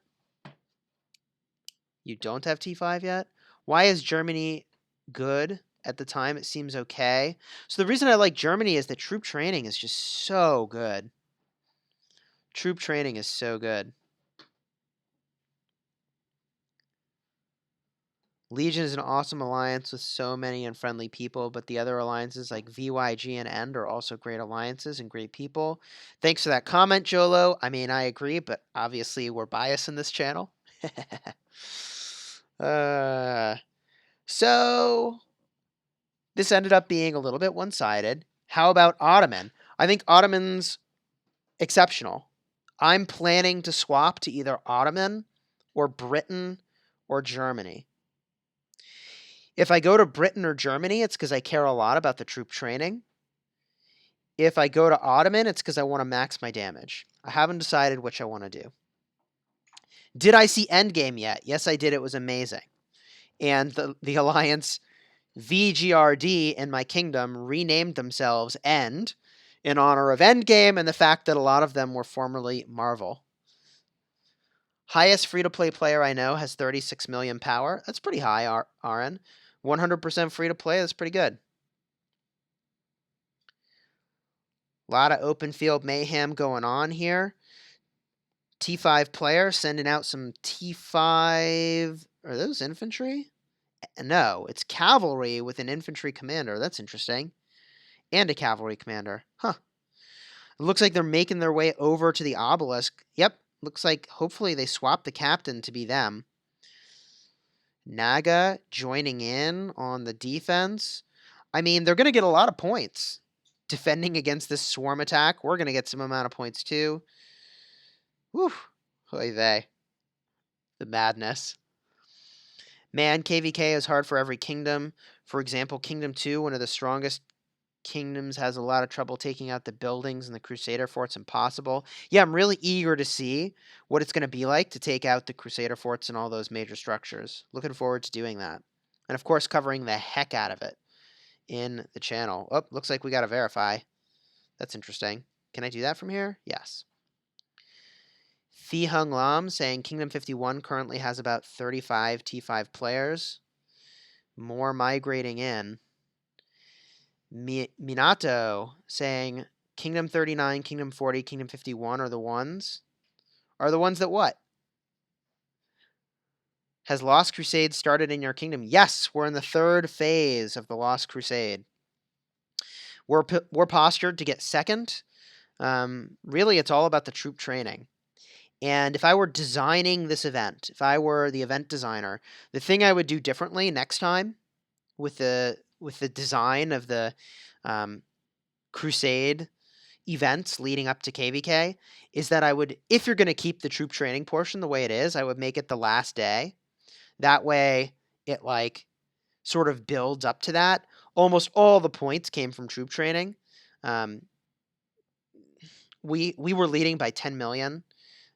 You don't have T5 yet? Why is Germany good? At the time, it seems okay. So the reason I like Germany is that troop training is just so good. Troop training is so good. Legion is an awesome alliance with so many and friendly people, but the other alliances like VYG and END are also great alliances and great people. Thanks for that comment, Jolo. I mean, I agree, but obviously we're biased in this channel. So this ended up being a little bit one-sided. How about Ottoman? I think Ottoman's exceptional. I'm planning to swap to either Ottoman or Britain or Germany. If I go to Britain or Germany, it's because I care a lot about the troop training. If I go to Ottoman, it's because I want to max my damage. I haven't decided which I want to do. Did I see Endgame yet? Yes, I did. It was amazing. And the alliance VGRD in my kingdom renamed themselves End in honor of Endgame and the fact that a lot of them were formerly Marvel. Highest free-to-play player I know has 36 million power. That's pretty high, Aaron. 100% free-to-play, that's pretty good. A lot of open field mayhem going on here. T5 player sending out some T5... Are those infantry? No, it's cavalry with an infantry commander. That's interesting. And a cavalry commander. Huh. It looks like they're making their way over to the obelisk. Yep. Looks like hopefully they swap the captain to be them. Naga joining in on the defense. I mean, they're going to get a lot of points defending against this swarm attack. We're going to get some amount of points too. Whew. Oy vey. The madness. Man, KVK is hard for every kingdom. For example, Kingdom 2, one of the strongest Kingdoms has a lot of trouble taking out the buildings, and the Crusader fort's impossible. Yeah, I'm really eager to see what it's going to be like to take out the Crusader forts and all those major structures. Looking forward to doing that. And of course, covering the heck out of it in the channel. Oh, looks like we got to verify. That's interesting. Can I do that from here? Yes. Thi Hung Lam saying Kingdom 51 currently has about 35 T5 players. More migrating in. Minato saying Kingdom 39, Kingdom 40, Kingdom 51 are the ones. Are the ones that what? Has Lost Crusade started in your kingdom? Yes, we're in the third phase of the Lost Crusade. We're postured to get second. Really, it's all about the troop training. And if I were designing this event, if I were the event designer, the thing I would do differently next time with the design of the Crusade events leading up to KVK is that I would, if you're going to keep the troop training portion the way it is, I would make it the last day. That way it like sort of builds up to that. Almost all the points came from troop training. We were leading by 10 million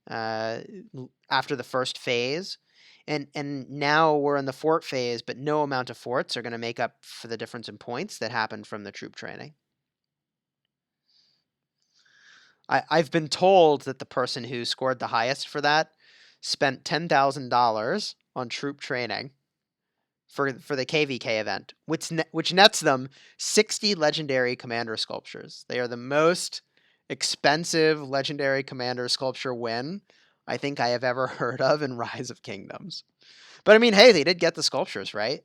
after the first phase. And now we're in the fort phase, but no amount of forts are going to make up for the difference in points that happened from the troop training. I've been told that the person who scored the highest for that spent $10,000 on troop training for the KVK event, which nets them 60 legendary commander sculptures. They are the most expensive legendary commander sculpture win I think I have ever heard of in Rise of Kingdoms. But I mean, hey, they did get the sculptures, right?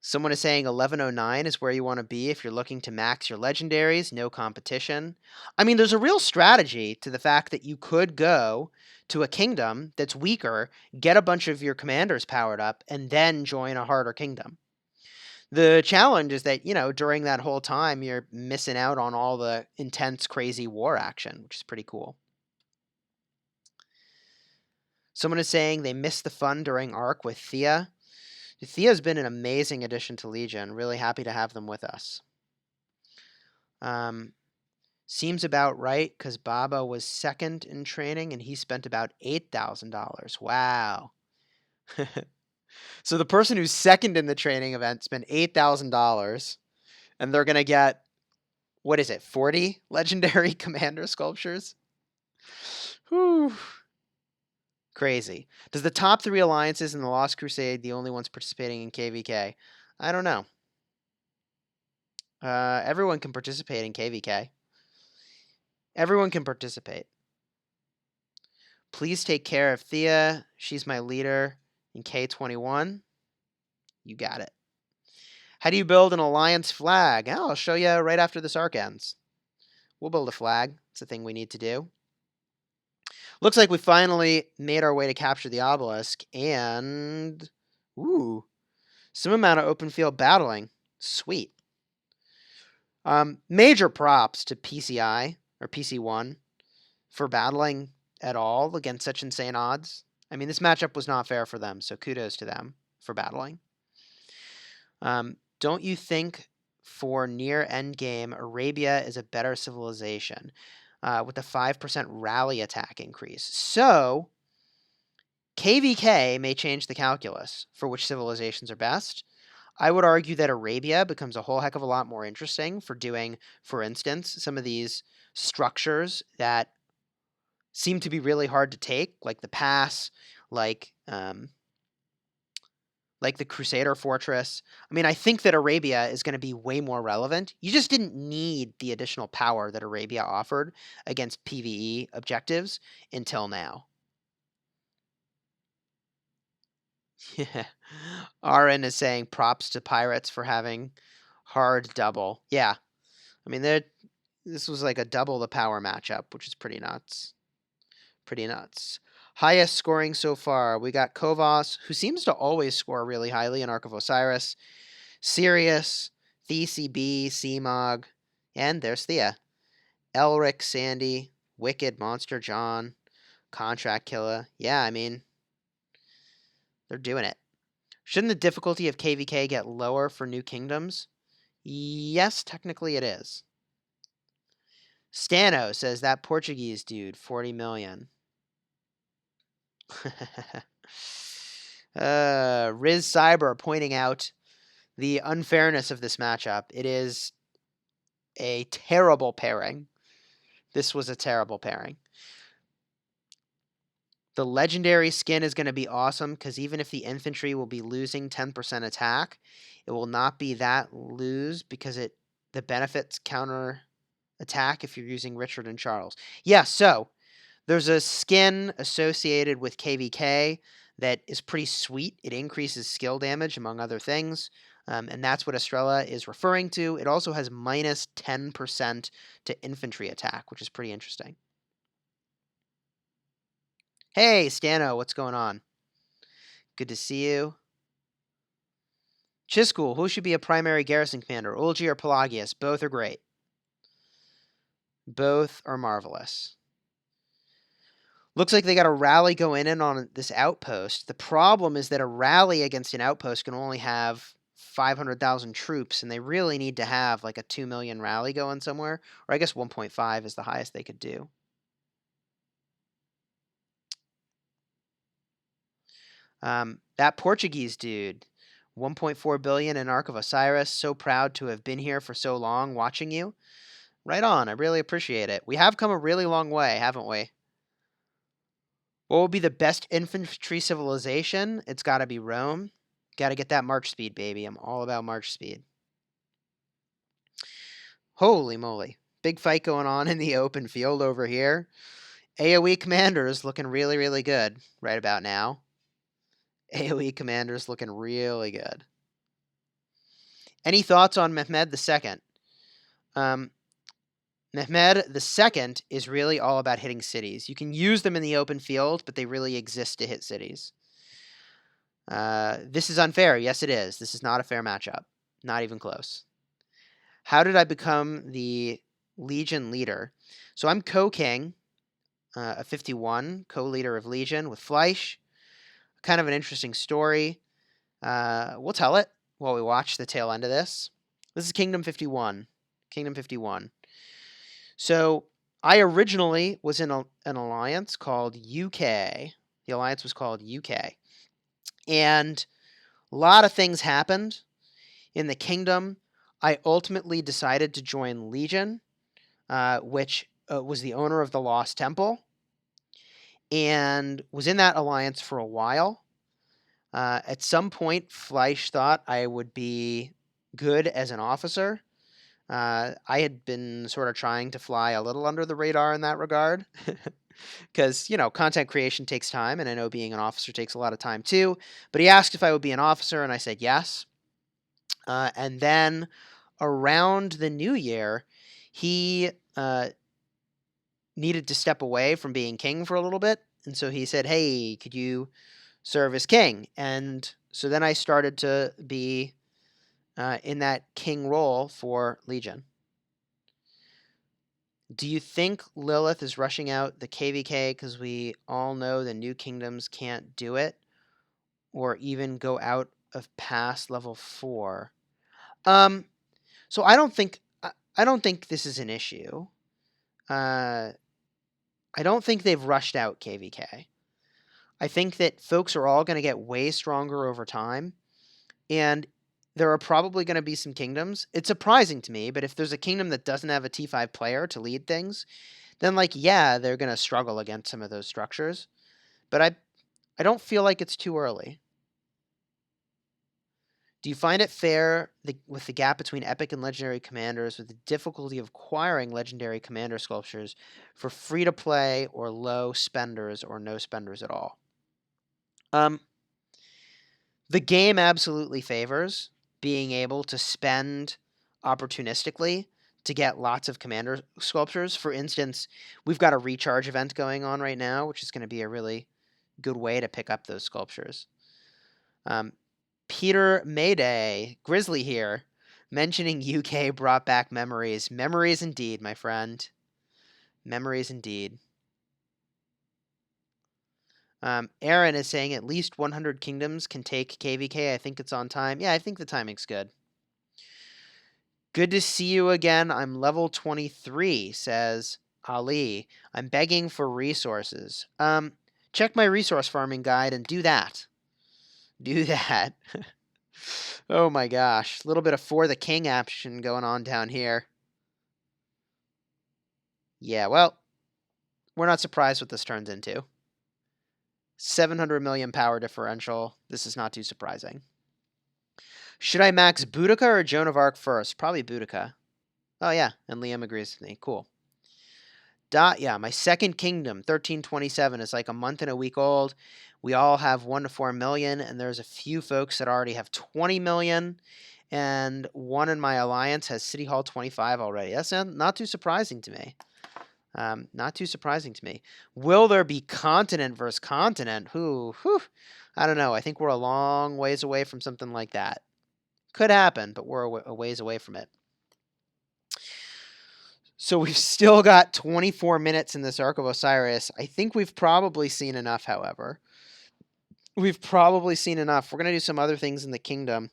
Someone is saying 1109 is where you want to be if you're looking to max your legendaries, no competition. I mean, there's a real strategy to the fact that you could go to a kingdom that's weaker, get a bunch of your commanders powered up, and then join a harder kingdom. The challenge is that, during that whole time, you're missing out on all the intense, crazy war action, which is pretty cool. Someone is saying they missed the fun during Ark with Thea. Thea's been an amazing addition to Legion. Really happy to have them with us. Seems about right because Baba was second in training and he spent about $8,000. Wow. So the person who's second in the training event spent $8,000 and they're going to get, 40 legendary commander sculptures? Whew. Crazy. Does the top 3 alliances in the Lost Crusade the only ones participating in KVK? I don't know. Everyone can participate in KVK. Everyone can participate. Please take care of Thea. She's my leader in K21. You got it. How do you build an alliance flag? I'll show you right after this arc ends. We'll build a flag. It's a thing we need to do. Looks like we finally made our way to capture the obelisk and... Ooh. Some amount of open field battling. Sweet. Major props to PCI, or PC1, for battling at all against such insane odds. I mean, this matchup was not fair for them, so kudos to them for battling. Don't you think for near endgame, Arabia is a better civilization with a 5% rally attack increase? So, KVK may change the calculus for which civilizations are best. I would argue that Arabia becomes a whole heck of a lot more interesting for doing, for instance, some of these structures that seem to be really hard to take, like the pass, like the Crusader Fortress. I mean, I think that Arabia is going to be way more relevant. You just didn't need the additional power that Arabia offered against PvE objectives until now. Yeah. RN is saying props to Pirates for having hard double. Yeah. I mean, this was like a double the power matchup, which is pretty nuts. Pretty nuts. Highest scoring so far. We got Kovas, who seems to always score really highly in Ark of Osiris. Sirius, TheCB, CMOG, and there's Thea. Elric, Sandy, Wicked, Monster John, Contract Killer. Yeah, I mean, they're doing it. Shouldn't the difficulty of KVK get lower for new kingdoms? Yes, technically it is. Stano says that Portuguese dude, 40 million. Riz Cyber pointing out the unfairness of this matchup. It is a terrible pairing. This was a terrible pairing. The legendary skin is going to be awesome because even if the infantry will be losing 10% attack, it will not be that lose because the benefits counter attack if you're using Richard and Charles. Yeah, so there's a skin associated with KVK that is pretty sweet. It increases skill damage, among other things, and that's what Estrella is referring to. It also has minus 10% to infantry attack, which is pretty interesting. Hey, Stano, what's going on? Good to see you. Chisgule, who should be a primary garrison commander, Ulgi or Pelagius? Both are great. Both are marvelous. Looks like they got a rally going in on this outpost. The problem is that a rally against an outpost can only have 500,000 troops, and they really need to have like a 2 million rally going somewhere. Or I guess 1.5 is the highest they could do. That Portuguese dude, 1.4 billion in Ark of Osiris. So proud to have been here for so long watching you. Right on. I really appreciate it. We have come a really long way, haven't we? What will be the best infantry civilization? It's got to be Rome. Got to get that march speed, baby. I'm all about march speed. Holy moly. Big fight going on in the open field over here. AoE commanders looking really, really good right about now. AoE commanders looking really good. Any thoughts on Mehmed II? Mehmed II is really all about hitting cities. You can use them in the open field, but they really exist to hit cities. This is unfair. Yes, it is. This is not a fair matchup. Not even close. How did I become the Legion leader? So I'm co-king of 51, co-leader of Legion with Fleisch. Kind of an interesting story. We'll tell it while we watch the tail end of this. This is Kingdom 51. Kingdom 51. So I originally was in an alliance called UK. The alliance was called UK. And a lot of things happened in the kingdom. I ultimately decided to join Legion, which was the owner of the Lost Temple, and was in that alliance for a while. At some point, Fleisch thought I would be good as an officer. I had been sort of trying to fly a little under the radar in that regard because, content creation takes time, and I know being an officer takes a lot of time too. But he asked if I would be an officer, and I said yes. And then around the new year, he needed to step away from being king for a little bit. And so he said, hey, could you serve as king? And so then I started to be in that king role for Legion. Do you think Lilith is rushing out the KVK because we all know the new kingdoms can't do it, or even go out of past level 4? So I don't think this is an issue. I don't think they've rushed out KVK. I think that folks are all going to get way stronger over time, and there are probably going to be some kingdoms. It's surprising to me, but if there's a kingdom that doesn't have a T5 player to lead things, then they're going to struggle against some of those structures. But I don't feel like it's too early. Do you find it fair with the gap between epic and legendary commanders, with the difficulty of acquiring legendary commander sculptures for free-to-play or low spenders or no spenders at all? The game absolutely favors being able to spend opportunistically to get lots of commander sculptures. For instance, we've got a recharge event going on right now, which is going to be a really good way to pick up those sculptures. Peter Mayday, Grizzly here, mentioning UK brought back memories. Memories indeed, my friend. Memories indeed. Aaron is saying at least 100 kingdoms can take KVK. I think it's on time. Yeah, I think the timing's good. Good to see you again. I'm level 23, says Ali. I'm begging for resources. Check my resource farming guide and do that. Do that. Oh my gosh. A little bit of For the King action going on down here. Yeah, well, we're not surprised what this turns into. 700 million power differential. This is not too surprising. Should I max Boudica or Joan of Arc first? Probably Boudica. Oh, yeah, and Liam agrees with me. Cool. Yeah, my second kingdom, 1327, is like a month and a week old. We all have 1 to 4 million, and there's a few folks that already have 20 million, and one in my alliance has City Hall 25 already. That's not too surprising to me. Not too surprising to me. Will there be continent versus continent? Whew. I don't know. I think we're a long ways away from something like that. Could happen, but we're a ways away from it. So we've still got 24 minutes in this Ark of Osiris. I think we've probably seen enough, however. We've probably seen enough. We're going to do some other things in the kingdom.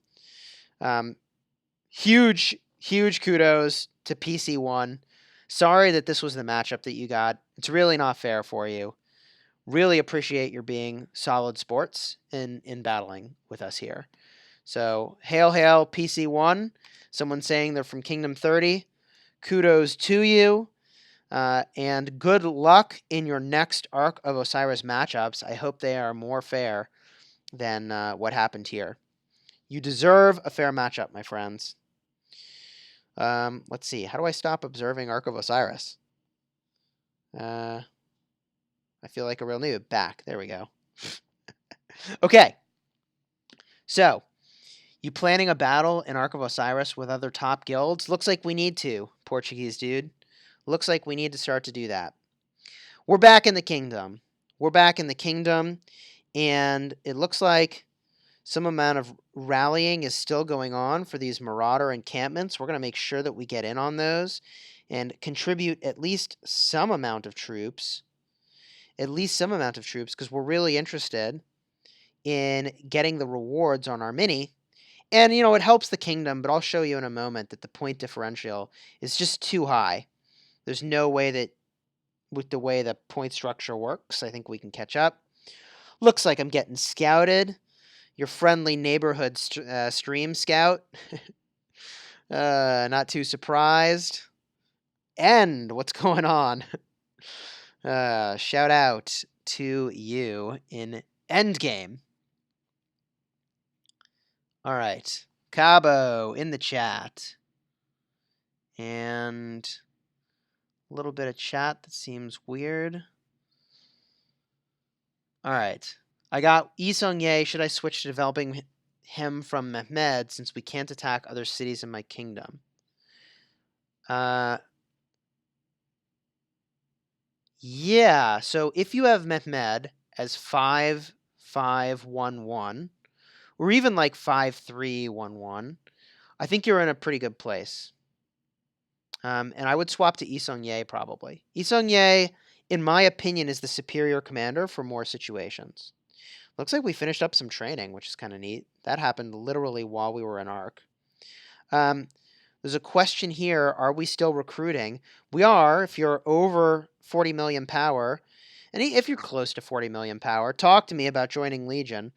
Huge kudos to PC1. Sorry that this was the matchup that you got. It's really not fair for you. Really appreciate your being solid sports in battling with us here. So, hail, PC1. Someone saying they're from Kingdom 30. Kudos to you. And good luck in your next Ark of Osiris matchups. I hope they are more fair than what happened here. You deserve a fair matchup, my friends. Let's see. How do I stop observing Ark of Osiris? I feel like a real noob. Back. There we go. Okay. So, you planning a battle in Ark of Osiris with other top guilds? Looks like we need to, Portuguese dude. Looks like we need to start to do that. We're back in the kingdom. And it looks like some amount of rallying is still going on for these Marauder encampments. We're going to make sure that we get in on those and contribute at least some amount of troops. Because we're really interested in getting the rewards on our mini. And, it helps the kingdom, but I'll show you in a moment that the point differential is just too high. There's no way that, with the way the point structure works, I think we can catch up. Looks like I'm getting scouted. Your friendly neighborhood stream scout. Not too surprised. End. What's going on? Shout out to you in Endgame. All right. Cabo in the chat. And a little bit of chat that seems weird. All right. I got Yi Sung-Ye. Should I switch to developing him from Mehmed since we can't attack other cities in my kingdom? Yeah. So if you have Mehmed as 5-5-1-1, or even like 5-3-1-1, I think you're in a pretty good place. And I would swap to Yi Sung-Ye probably. Yi Sung-Ye, in my opinion, is the superior commander for more situations. Looks like we finished up some training, which is kind of neat. That happened literally while we were in Ark. There's a question here. Are we still recruiting? We are. If you're over 40 million power, and if you're close to 40 million power, talk to me about joining Legion,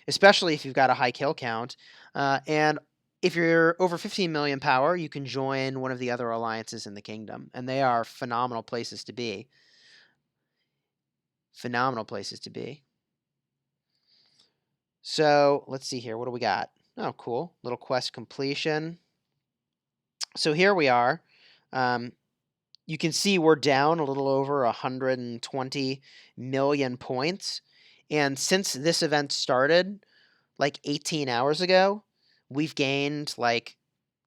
especially if you've got a high kill count. And if you're over 15 million power, you can join one of the other alliances in the kingdom, and they are phenomenal places to be. Phenomenal places to be. So let's see here. What do we got? Oh, cool. Little quest completion. So here we are. You can see we're down a little over 120 million points. And since this event started, like 18 hours ago, we've gained like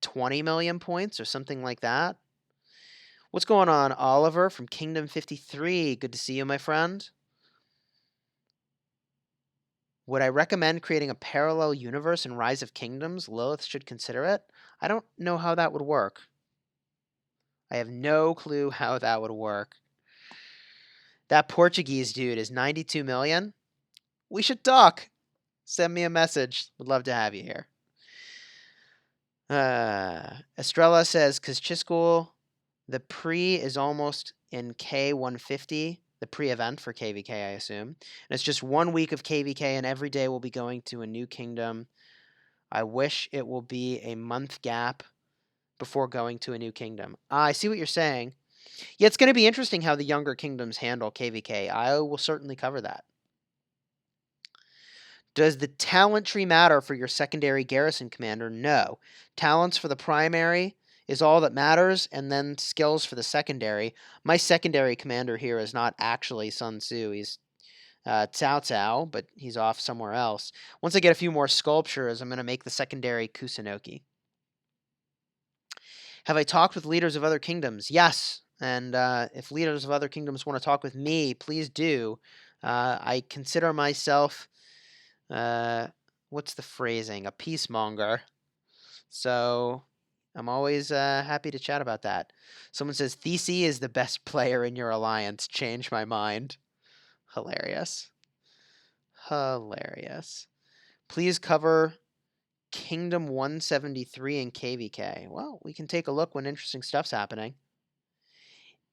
20 million points or something like that. What's going on, Oliver from Kingdom 53? Good to see you, my friend. Would I recommend creating a parallel universe in Rise of Kingdoms? Lilith should consider it. I don't know how that would work. I have no clue how that would work. That Portuguese dude is 92 million. We should talk. Send me a message. Would love to have you here. Estrella says, because Chisgule, the pre is almost in K150, the pre-event for KVK, I assume. And it's just 1 week of KVK, and every day we'll be going to a new kingdom. I wish it will be a month gap before going to a new kingdom. I see what you're saying. Yeah, it's going to be interesting how the younger kingdoms handle KVK. I will certainly cover that. Does the talent tree matter for your secondary garrison commander? No. Talents for the primary is all that matters, and then skills for the secondary. My secondary commander here is not actually Sun Tzu. He's Cao Cao, but he's off somewhere else. Once I get a few more sculptures, I'm going to make the secondary Kusunoki. Have I talked with leaders of other kingdoms? Yes. And if leaders of other kingdoms want to talk with me, please do. I consider myself, what's the phrasing? A peacemonger. So I'm always happy to chat about that. Someone says, Thesi is the best player in your alliance. Change my mind. Hilarious. Hilarious. Please cover Kingdom 173 and KVK. Well, we can take a look when interesting stuff's happening.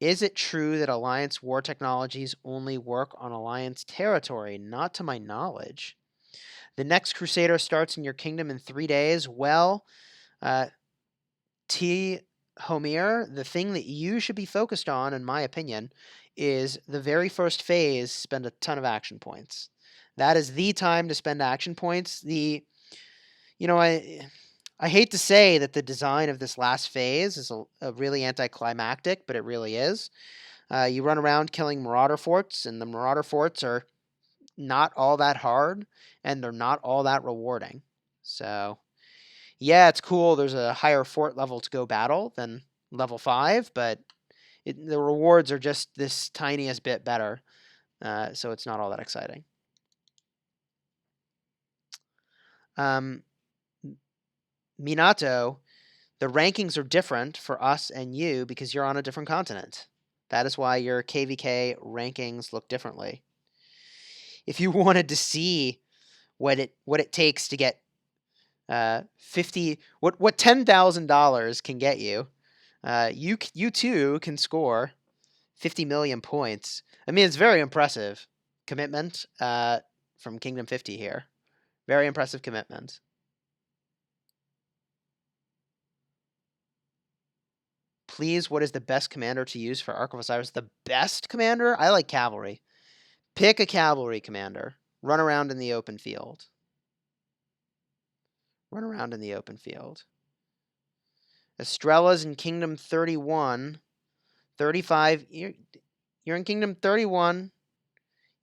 Is it true that Alliance war technologies only work on Alliance territory? Not to my knowledge. The next Crusader starts in your kingdom in 3 days. Well, T. Homer, the thing that you should be focused on, in my opinion, is the very first phase, spend a ton of action points. That is the time to spend action points. I hate to say that the design of this last phase is a really anticlimactic, but it really is. You run around killing Marauder forts, and the Marauder forts are not all that hard, and they're not all that rewarding. So, yeah, it's cool. There's a higher fort level to go battle than level 5, but the rewards are just this tiniest bit better, so it's not all that exciting. Minato, the rankings are different for us and you because you're on a different continent. That is why your KVK rankings look differently. If you wanted to see what it takes to get what $10,000 can get you, you too can score 50 million points. I mean, it's very impressive commitment from Kingdom 50 here. Very impressive commitment. Please, what is the best commander to use for Ark of Osiris? The best commander? I like cavalry. Pick a cavalry commander. Run around in the open field. Run around in the open field. Estrella's in Kingdom 31. 35. You're in Kingdom 31.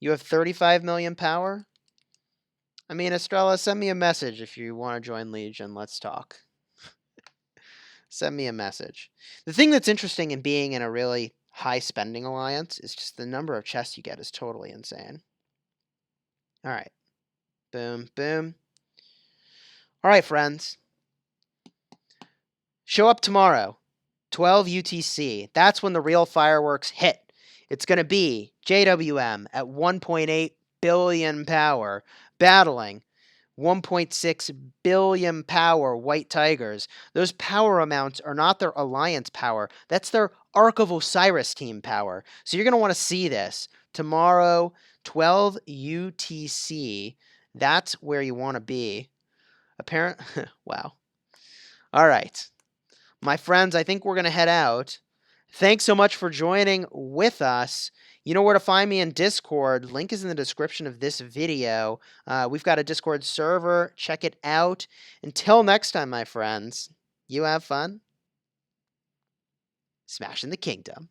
You have 35 million power. I mean, Estrella, send me a message if you want to join Legion. Let's talk. Send me a message. The thing that's interesting in being in a really high spending alliance is just the number of chests you get is totally insane. All right. Boom, boom. All right, friends. Show up tomorrow, 12 UTC. That's when the real fireworks hit. It's going to be JWM at 1.8 billion power, battling 1.6 billion power White Tigers. Those power amounts are not their alliance power. That's their Ark of Osiris team power. So you're going to want to see this. Tomorrow, 12 UTC. That's where you want to be. Wow. All right. My friends, I think we're going to head out. Thanks so much for joining with us. You know where to find me in Discord. Link is in the description of this video. We've got a Discord server. Check it out. Until next time, my friends, you have fun smashing the kingdom.